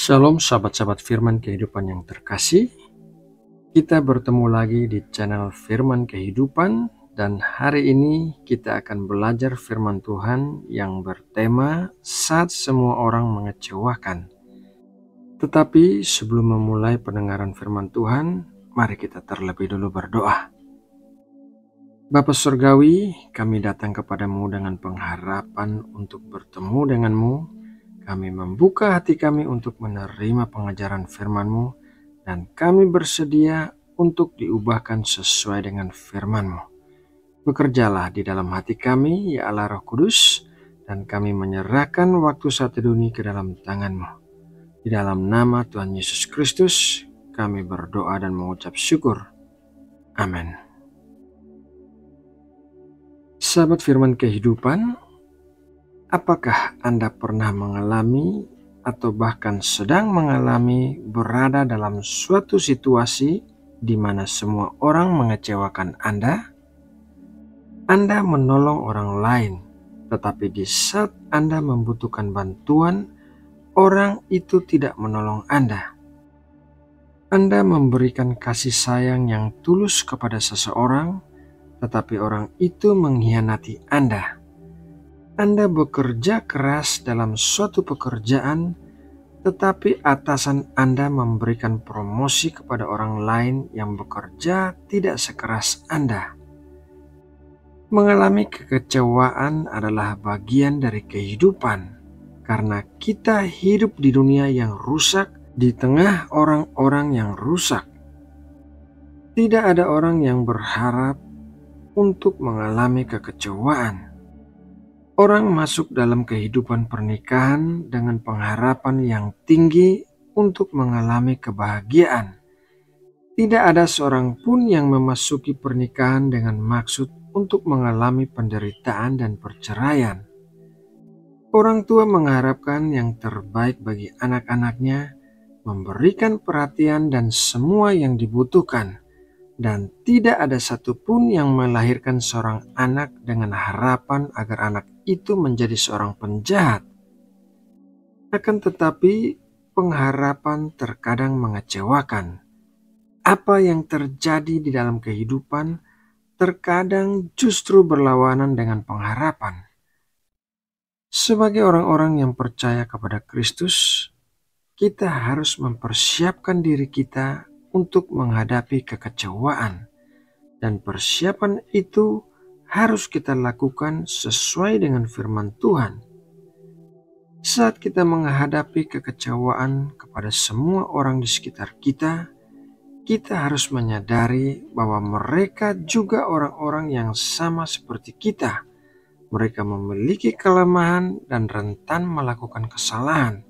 Shalom sahabat-sahabat firman kehidupan yang terkasih. Kita bertemu lagi di channel Firman Kehidupan dan hari ini kita akan belajar firman Tuhan yang bertema saat semua orang mengecewakan. Tetapi sebelum memulai pendengaran firman Tuhan, mari kita terlebih dulu berdoa. Bapa Surgawi, kami datang kepadamu dengan pengharapan untuk bertemu denganmu. Kami membuka hati kami untuk menerima pengajaran firman-Mu, dan kami bersedia untuk diubahkan sesuai dengan firman-Mu. Bekerjalah di dalam hati kami, ya Allah Roh Kudus, dan kami menyerahkan waktu saat ini ke dalam tangan-Mu. Di dalam nama Tuhan Yesus Kristus, kami berdoa dan mengucap syukur. Amin. Sahabat firman kehidupan, apakah Anda pernah mengalami atau bahkan sedang mengalami berada dalam suatu situasi di mana semua orang mengecewakan Anda? Anda menolong orang lain, tetapi di saat Anda membutuhkan bantuan, orang itu tidak menolong Anda. Anda memberikan kasih sayang yang tulus kepada seseorang, tetapi orang itu mengkhianati Anda. Anda bekerja keras dalam suatu pekerjaan, tetapi atasan Anda memberikan promosi kepada orang lain yang bekerja tidak sekeras Anda. Mengalami kekecewaan adalah bagian dari kehidupan, karena kita hidup di dunia yang rusak, di tengah orang-orang yang rusak. Tidak ada orang yang berharap untuk mengalami kekecewaan. Orang masuk dalam kehidupan pernikahan dengan pengharapan yang tinggi untuk mengalami kebahagiaan. Tidak ada seorang pun yang memasuki pernikahan dengan maksud untuk mengalami penderitaan dan perceraian. Orang tua mengharapkan yang terbaik bagi anak-anaknya, memberikan perhatian dan semua yang dibutuhkan. Dan tidak ada satupun yang melahirkan seorang anak dengan harapan agar anak itu menjadi seorang penjahat. Akan tetapi, pengharapan terkadang mengecewakan. Apa yang terjadi di dalam kehidupan terkadang justru berlawanan dengan pengharapan. Sebagai orang-orang yang percaya kepada Kristus, kita harus mempersiapkan diri kita untuk menghadapi kekecewaan, dan persiapan itu harus kita lakukan sesuai dengan firman Tuhan. Saat kita menghadapi kekecewaan kepada semua orang di sekitar kita, kita harus menyadari bahwa mereka juga orang-orang yang sama seperti kita. Mereka memiliki kelemahan dan rentan melakukan kesalahan.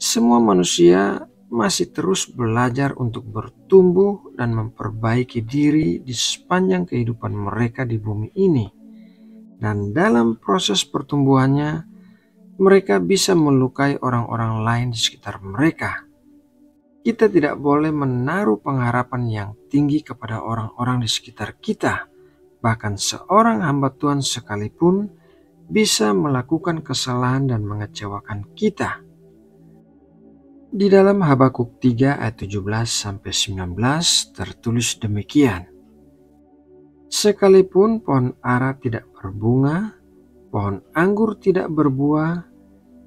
Semua manusia masih terus belajar untuk bertumbuh dan memperbaiki diri di sepanjang kehidupan mereka di bumi ini. Dan dalam proses pertumbuhannya, mereka bisa melukai orang-orang lain di sekitar mereka. Kita tidak boleh menaruh pengharapan yang tinggi kepada orang-orang di sekitar kita. Bahkan seorang hamba Tuhan sekalipun bisa melakukan kesalahan dan mengecewakan kita. Di dalam Habakuk 3 ayat 17-19 tertulis demikian. Sekalipun pohon ara tidak berbunga, pohon anggur tidak berbuah,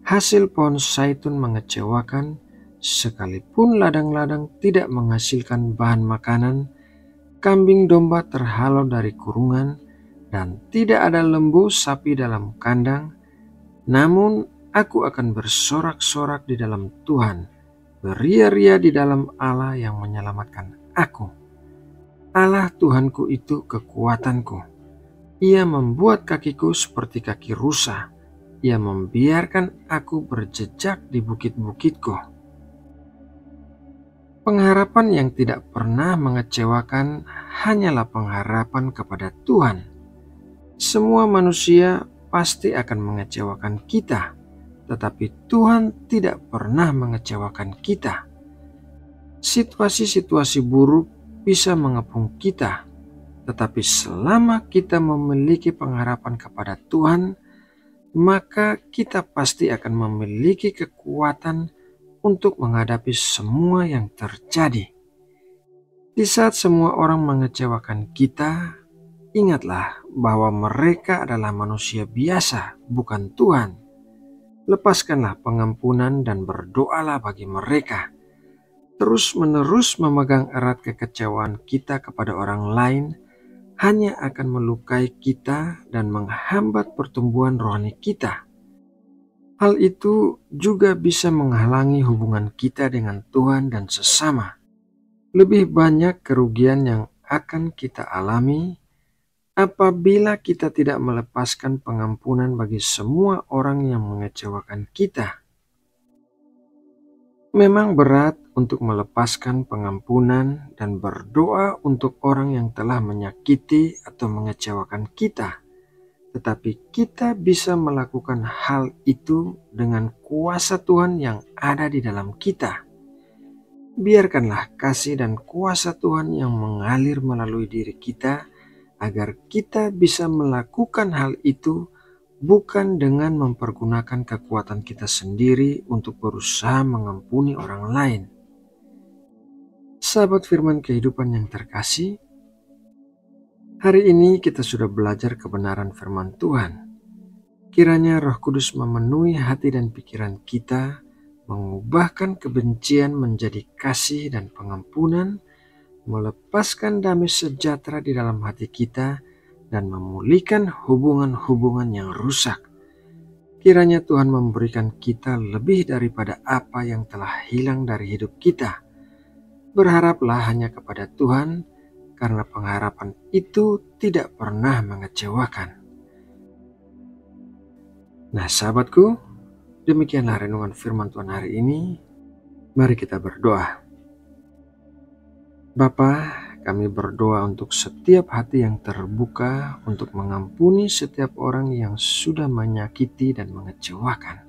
hasil pohon zaitun mengecewakan, sekalipun ladang-ladang tidak menghasilkan bahan makanan, kambing domba terhalau dari kurungan, dan tidak ada lembu sapi dalam kandang, namun aku akan bersorak-sorak di dalam Tuhan, beria-ria di dalam Allah yang menyelamatkan aku. Allah Tuhanku itu kekuatanku. Ia membuat kakiku seperti kaki rusa. Ia membiarkan aku berjejak di bukit-bukitku. Pengharapan yang tidak pernah mengecewakan hanyalah pengharapan kepada Tuhan. Semua manusia pasti akan mengecewakan kita, tetapi Tuhan tidak pernah mengecewakan kita. Situasi-situasi buruk bisa mengepung kita, tetapi selama kita memiliki pengharapan kepada Tuhan, maka kita pasti akan memiliki kekuatan untuk menghadapi semua yang terjadi. Di saat semua orang mengecewakan kita, ingatlah bahwa mereka adalah manusia biasa, bukan Tuhan. Lepaskanlah pengampunan dan berdoalah bagi mereka. Terus-menerus memegang erat kekecewaan kita kepada orang lain hanya akan melukai kita dan menghambat pertumbuhan rohani kita. Hal itu juga bisa menghalangi hubungan kita dengan Tuhan dan sesama. Lebih banyak kerugian yang akan kita alami apabila kita tidak melepaskan pengampunan bagi semua orang yang mengecewakan kita. Memang berat untuk melepaskan pengampunan dan berdoa untuk orang yang telah menyakiti atau mengecewakan kita. Tetapi kita bisa melakukan hal itu dengan kuasa Tuhan yang ada di dalam kita. Biarkanlah kasih dan kuasa Tuhan yang mengalir melalui diri kita agar kita bisa melakukan hal itu bukan dengan mempergunakan kekuatan kita sendiri untuk berusaha mengampuni orang lain. Sahabat firman kehidupan yang terkasih, hari ini kita sudah belajar kebenaran firman Tuhan. Kiranya Roh Kudus memenuhi hati dan pikiran kita, mengubahkan kebencian menjadi kasih dan pengampunan, melepaskan damai sejahtera di dalam hati kita, dan memulihkan hubungan-hubungan yang rusak. Kiranya Tuhan memberikan kita lebih daripada apa yang telah hilang dari hidup kita. Berharaplah hanya kepada Tuhan, karena pengharapan itu tidak pernah mengecewakan. Nah sahabatku, demikianlah renungan firman Tuhan hari ini. Mari kita berdoa. Bapa, kami berdoa untuk setiap hati yang terbuka untuk mengampuni setiap orang yang sudah menyakiti dan mengecewakan.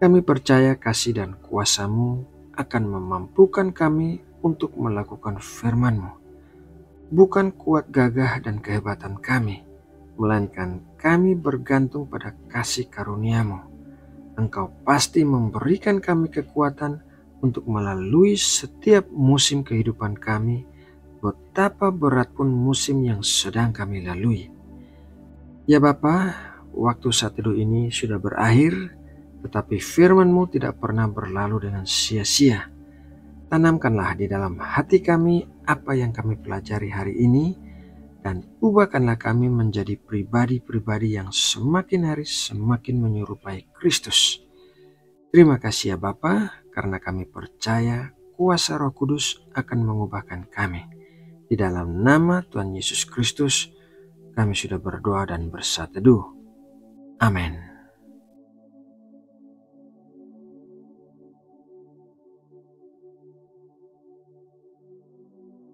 Kami percaya kasih dan kuasa-Mu akan memampukan kami untuk melakukan firman-Mu. Bukan kuat gagah dan kehebatan kami, melainkan kami bergantung pada kasih karunia-Mu. Engkau pasti memberikan kami kekuatan untuk melalui setiap musim kehidupan kami, betapa berat pun musim yang sedang kami lalui. Ya Bapa, waktu saat teduh ini sudah berakhir, tetapi firman-Mu tidak pernah berlalu dengan sia-sia. Tanamkanlah di dalam hati kami apa yang kami pelajari hari ini, dan ubahkanlah kami menjadi pribadi-pribadi yang semakin hari semakin menyerupai Kristus. Terima kasih ya Bapa, karena kami percaya kuasa Roh Kudus akan mengubahkan kami. Di dalam nama Tuhan Yesus Kristus, kami sudah berdoa dan bersatu teduh. Amin.